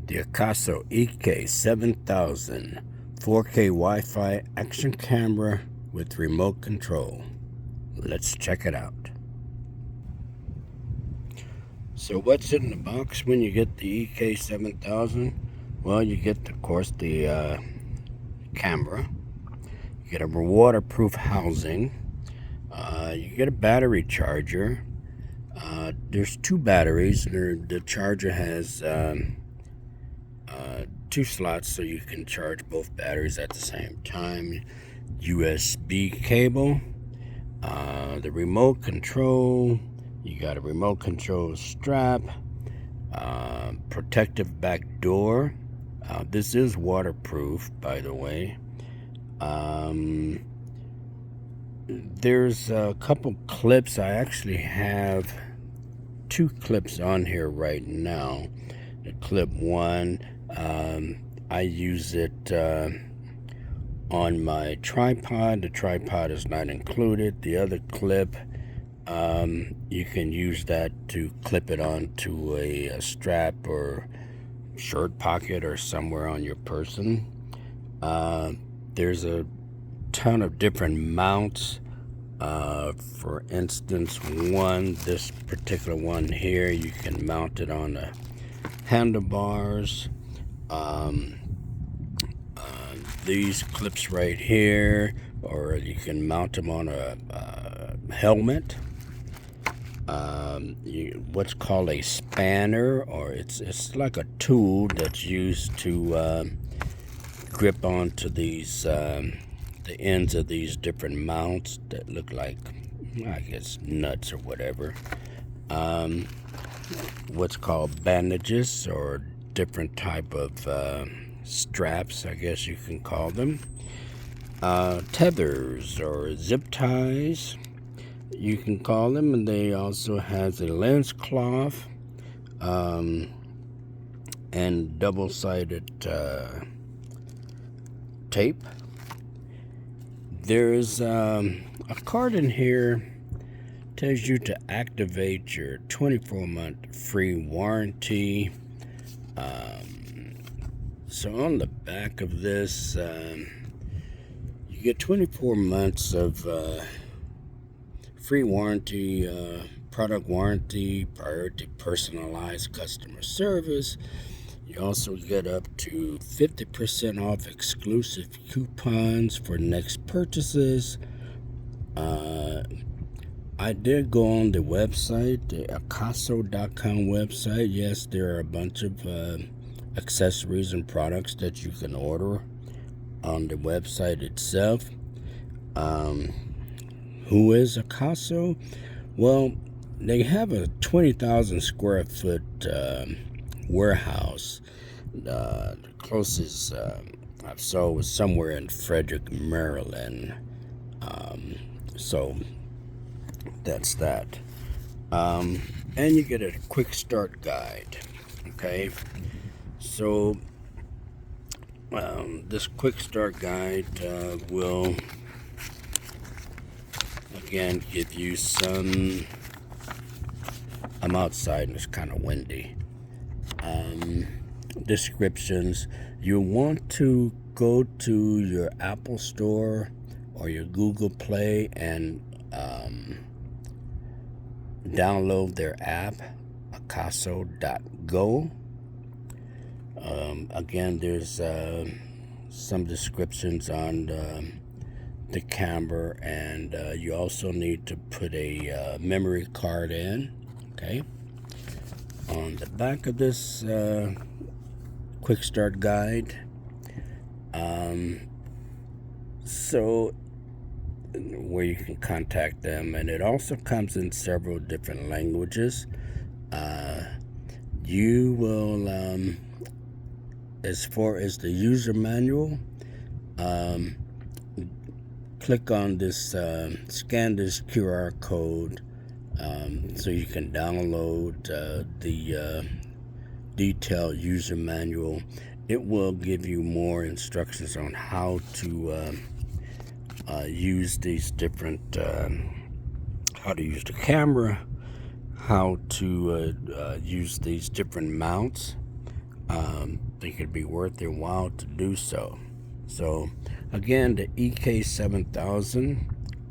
The Akaso EK 7000 4K Wi-Fi action camera with remote control. Let's check it out. So what's in the box when you get the EK 7000? Well, you get, of course, the camera. You get a waterproof housing. You get a battery charger. There's two batteries. The charger has two slots so you can charge both batteries at the same time. USB cable, the remote control. You got a remote control strap, protective back door. This is waterproof, by the way. There's a couple clips. I actually have two clips on here right now. The clip one, I use it on my tripod. The tripod is not included. The other clip, you can use that to clip it onto a strap or shirt pocket or somewhere on your person. There's a ton of different mounts. For instance, this particular one here, you can mount it on the handlebars. These clips right here, or you can mount them on a helmet. What's called a spanner, or it's like a tool that's used to grip onto these the ends of these different mounts that look like, I guess, nuts or whatever. What's called bandages, or different type of straps, I guess you can call them. Tethers or zip ties, you can call them. And they also has a lens cloth and double-sided tape. There's a card in here tells you to activate your 24-month free warranty. So on the back of this, you get 24 months of free warranty, product warranty, priority personalized customer service. You also get up to 50% off exclusive coupons for next purchases. I did go on the website, the Akaso.com website. Yes, there are a bunch of accessories and products that you can order on the website itself. Who is Akaso? Well, they have a 20,000 square foot warehouse. The closest I saw was somewhere in Frederick, Maryland. So that's that. And you get a quick start guide. Okay, so this quick start guide will again give you some. I'm outside and it's kind of windy. Descriptions. You want to go to your Apple Store or your Google Play and download their app, Akaso.go. Again, there's some descriptions on the camera, and you also need to put a memory card in. Okay. On the back of this quick start guide, so where you can contact them, and it also comes in several different languages. You will, as far as the user manual, click on this, scan this QR code, so you can download the detailed user manual. It will give you more instructions on how to use these different, how to use the camera, how to use these different mounts. think it'd be worth their while to do so. So again, the EK 7000